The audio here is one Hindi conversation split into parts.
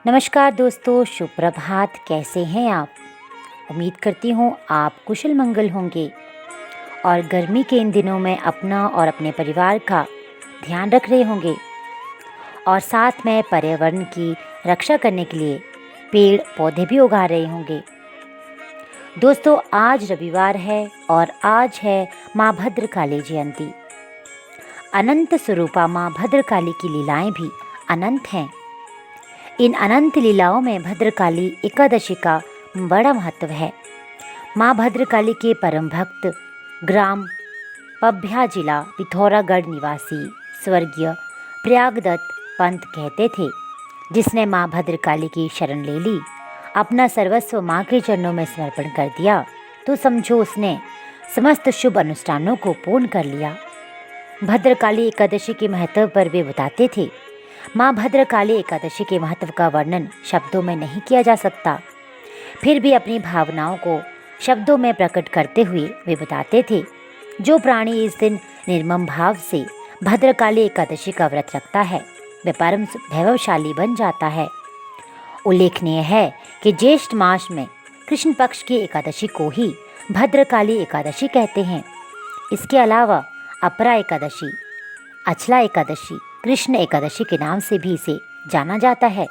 नमस्कार दोस्तों, शुभ प्रभात। कैसे हैं आप? उम्मीद करती हूँ आप कुशल मंगल होंगे और गर्मी के इन दिनों में अपना और अपने परिवार का ध्यान रख रहे होंगे और साथ में पर्यावरण की रक्षा करने के लिए पेड़ पौधे भी उगा रहे होंगे। दोस्तों, आज रविवार है और आज है माँ भद्रकाली जयंती। अनंत स्वरूपा माँ भद्रकाली की लीलाएं भी अनंत हैं। इन अनंत लीलाओं में भद्रकाली एकादशी का बड़ा महत्व है। माँ भद्रकाली के परम भक्त ग्राम पभ्या जिला पिथौरागढ़ निवासी स्वर्गीय प्रयागदत्त पंत कहते थे, जिसने माँ भद्रकाली की शरण ले ली, अपना सर्वस्व माँ के चरणों में समर्पण कर दिया, तो समझो उसने समस्त शुभ अनुष्ठानों को पूर्ण कर लिया। भद्रकाली एकादशी के महत्व पर वे बताते थे, माँ भद्रकाली एकादशी के महत्व का वर्णन शब्दों में नहीं किया जा सकता। फिर भी अपनी भावनाओं को शब्दों में प्रकट करते हुए वे बताते थे, जो प्राणी इस दिन निर्मम भाव से भद्रकाली एकादशी का व्रत रखता है, वह परम वैभवशाली बन जाता है। उल्लेखनीय है कि ज्येष्ठ मास में कृष्ण पक्ष की एकादशी को ही भद्रकाली एकादशी कहते हैं। इसके अलावा अपरा एकादशी, अचला एकादशी, कृष्ण एकादशी के नाम से भी इसे जाना जाता है।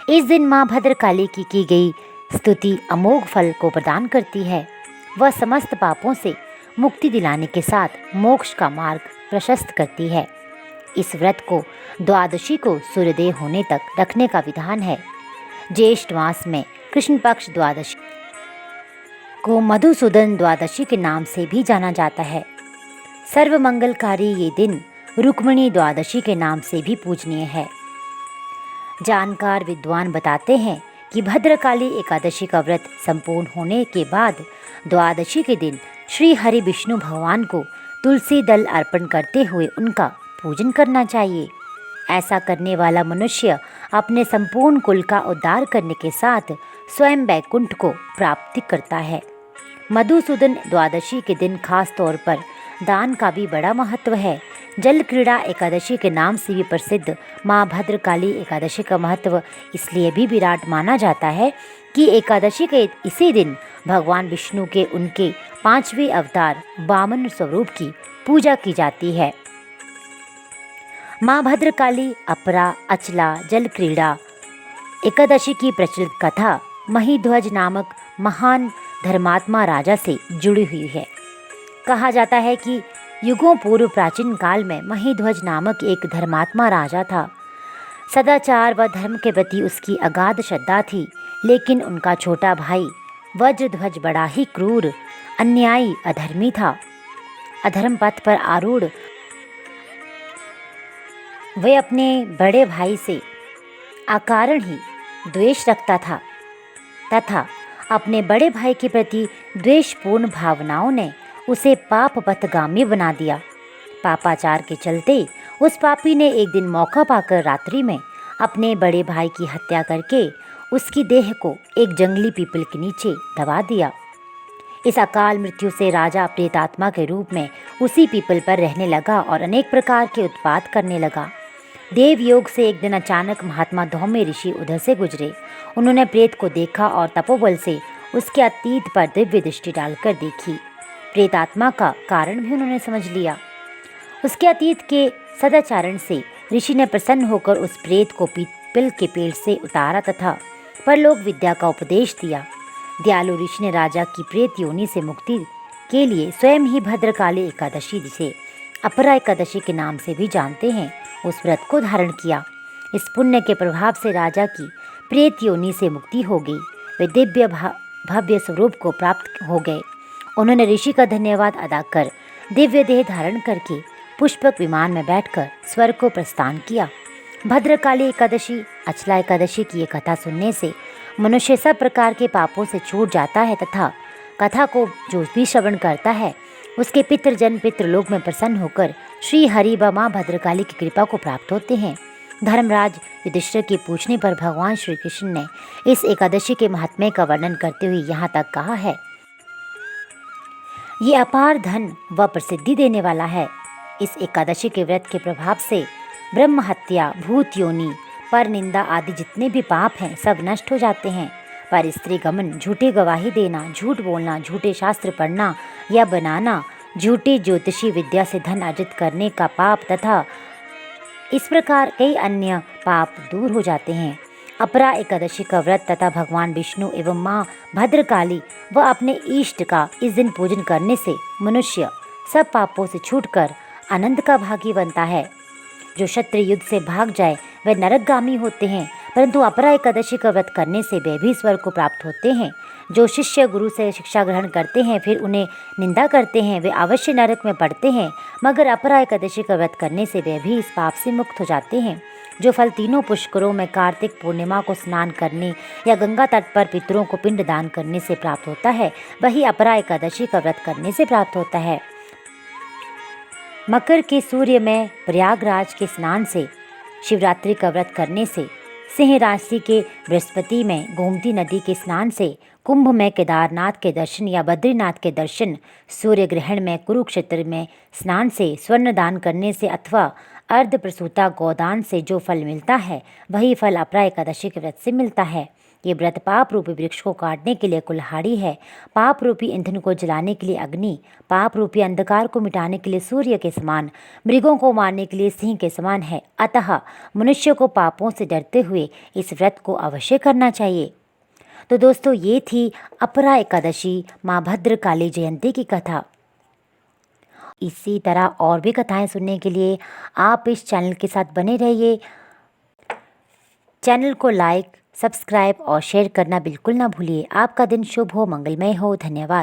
इस दिन माँ भद्रकाली की गई स्तुति अमोघ फल को प्रदान करती है। वह समस्त पापों से मुक्ति दिलाने के साथ मोक्ष का मार्ग प्रशस्त करती है। इस व्रत को द्वादशी को सूर्योदय होने तक रखने का विधान है। ज्येष्ठ मास में कृष्ण पक्ष द्वादशी को मधुसूदन द्वादशी के नाम से भी जाना जाता है। सर्वमंगलकारी ये दिन रुक्मिणी द्वादशी के नाम से भी पूजनीय है। जानकार विद्वान बताते हैं कि भद्रकाली एकादशी का व्रत संपूर्ण होने के बाद द्वादशी के दिन श्री हरि विष्णु भगवान को तुलसी दल अर्पण करते हुए उनका पूजन करना चाहिए। ऐसा करने वाला मनुष्य अपने संपूर्ण कुल का उद्धार करने के साथ स्वयं वैकुंठ को प्राप्ति करता है। मधुसूदन द्वादशी के दिन खास तौर पर दान का भी बड़ा महत्व है। जल क्रीड़ा एकादशी के नाम से भी प्रसिद्ध माँ भद्रकाली एकादशी का महत्व इसलिए भी विराट माना जाता है कि एकादशी के इसी दिन भगवान विष्णु के उनके 5वें अवतार वामन स्वरूप की पूजा की जाती है। माँ भद्रकाली, अपरा, अचला, जल क्रीड़ा एकादशी की प्रचलित कथा महिध्वज नामक महान धर्मात्मा राजा से जुड़ी हुई है। कहा जाता है कि युगों पूर्व प्राचीन काल में महिध्वज नामक एक धर्मात्मा राजा था। सदाचार व धर्म के प्रति उसकी अगाध श्रद्धा थी, लेकिन उनका छोटा भाई वज्रध्वज बड़ा ही क्रूर, अन्यायी, अधर्मी था। अधर्म पथ पर आरूढ़ वह अपने बड़े भाई से अकारण ही द्वेष रखता था तथा अपने बड़े भाई के प्रति द्वेषपूर्ण भावनाओं ने उसे पाप पथगामी बना दिया। पापाचार के चलते उस पापी ने एक दिन मौका पाकर रात्रि में अपने बड़े भाई की हत्या करके उसकी देह को एक जंगली पीपल के नीचे दबा दिया। इस अकाल मृत्यु से राजा प्रेतात्मा के रूप में उसी पीपल पर रहने लगा और अनेक प्रकार के उत्पात करने लगा। देव योग से एक दिन अचानक महात्मा धौम्य ऋषि उधर से गुजरे। उन्होंने प्रेत को देखा और तपोबल से उसके अतीत पर दिव्य दृष्टि डालकर देखी। प्रेतात्मा का कारण भी उन्होंने समझ लिया। उसके अतीत के सदाचरण से ऋषि ने प्रसन्न होकर उस प्रेत को पीपल के पेड़ से उतारा तथा परलोक विद्या का उपदेश दिया। दयालु ऋषि ने राजा की प्रेत योनि से मुक्ति के लिए स्वयं ही भद्रकाली एकादशी, जिसे अपरा एकादशी के नाम से भी जानते हैं, उस व्रत को धारण किया। इस पुण्य के प्रभाव से राजा की प्रेत योनि से मुक्ति हो गई। वे दिव्य भव्य स्वरूप को प्राप्त हो गए। उन्होंने ऋषि का धन्यवाद अदा कर दिव्य देह धारण करके पुष्पक विमान में बैठकर स्वर्ग को प्रस्थान किया। भद्रकाली एकादशी, अचला एकादशी की ये कथा सुनने से मनुष्य सब प्रकार के पापों से छूट जाता है तथा कथा को जो भी श्रवण करता है उसके पितृजन पितृलोक में प्रसन्न होकर श्री हरि व माँ भद्रकाली की कृपा को प्राप्त होते हैं। धर्मराज युधिष्ठिर के पूछने पर भगवान श्री कृष्ण ने इस एकादशी के महात्म्य का वर्णन करते हुए यहाँ तक कहा है, ये अपार धन व प्रसिद्धि देने वाला है। इस एकादशी के व्रत के प्रभाव से ब्रह्म हत्या, भूत योनि, पर निंदा आदि जितने भी पाप हैं सब नष्ट हो जाते हैं। पर स्त्री गमन, झूठी गवाही देना, झूठ बोलना, झूठे शास्त्र पढ़ना या बनाना, झूठी ज्योतिषी विद्या से धन अर्जित करने का पाप तथा इस प्रकार कई अन्य पाप दूर हो जाते हैं। अपरा एकादशी का व्रत तथा भगवान विष्णु एवं माँ भद्रकाली व अपने इष्ट का इस दिन पूजन करने से मनुष्य सब पापों से छूटकर आनंद का भागी बनता है। जो क्षत्रिय युद्ध से भाग जाए वे नरकगामी होते हैं, परंतु अपरा एकादशी का व्रत करने से वे भी स्वर्ग को प्राप्त होते हैं। जो शिष्य गुरु से शिक्षा ग्रहण करते हैं फिर उन्हें निंदा करते हैं वे अवश्य नरक में पड़ते हैं, मगर अपरा एकादशी का व्रत करने से वे भी इस पाप से मुक्त हो जाते हैं। जो फल तीनों पुष्करों में कार्तिक पूर्णिमा को स्नान करने या गंगा तट पर पितरों को पिंड दान करने से प्राप्त होता है, वही अपरा एकादशी का व्रत करने से प्राप्त होता है। मकर के सूर्य में प्रयागराज के स्नान से, शिवरात्रि का व्रत करने से, सिंह राशि के बृहस्पति में गोमती नदी के स्नान से, कुंभ में केदारनाथ के दर्शन या बद्रीनाथ के दर्शन, सूर्य ग्रहण में कुरुक्षेत्र में स्नान से, स्वर्ण दान करने से अथवा अर्ध प्रसूता गोदान से जो फल मिलता है वही फल अपरा एकादशी के व्रत से मिलता है। ये व्रत पाप रूपी वृक्ष को काटने के लिए कुल्हाड़ी है, पाप रूपी ईंधन को जलाने के लिए अग्नि, पाप रूपी अंधकार को मिटाने के लिए सूर्य के समान, मृगों को मारने के लिए सिंह के समान है। अतः मनुष्य को पापों से डरते हुए इस व्रत को अवश्य करना चाहिए। तो दोस्तों, ये थी अपरा एकादशी माँ भद्रकाली जयंती की कथा। इसी तरह और भी कथाएं सुनने के लिए आप इस चैनल के साथ बने रहिए। चैनल को लाइक, सब्सक्राइब और शेयर करना बिल्कुल ना भूलिए। आपका दिन शुभ हो, मंगलमय हो। धन्यवाद।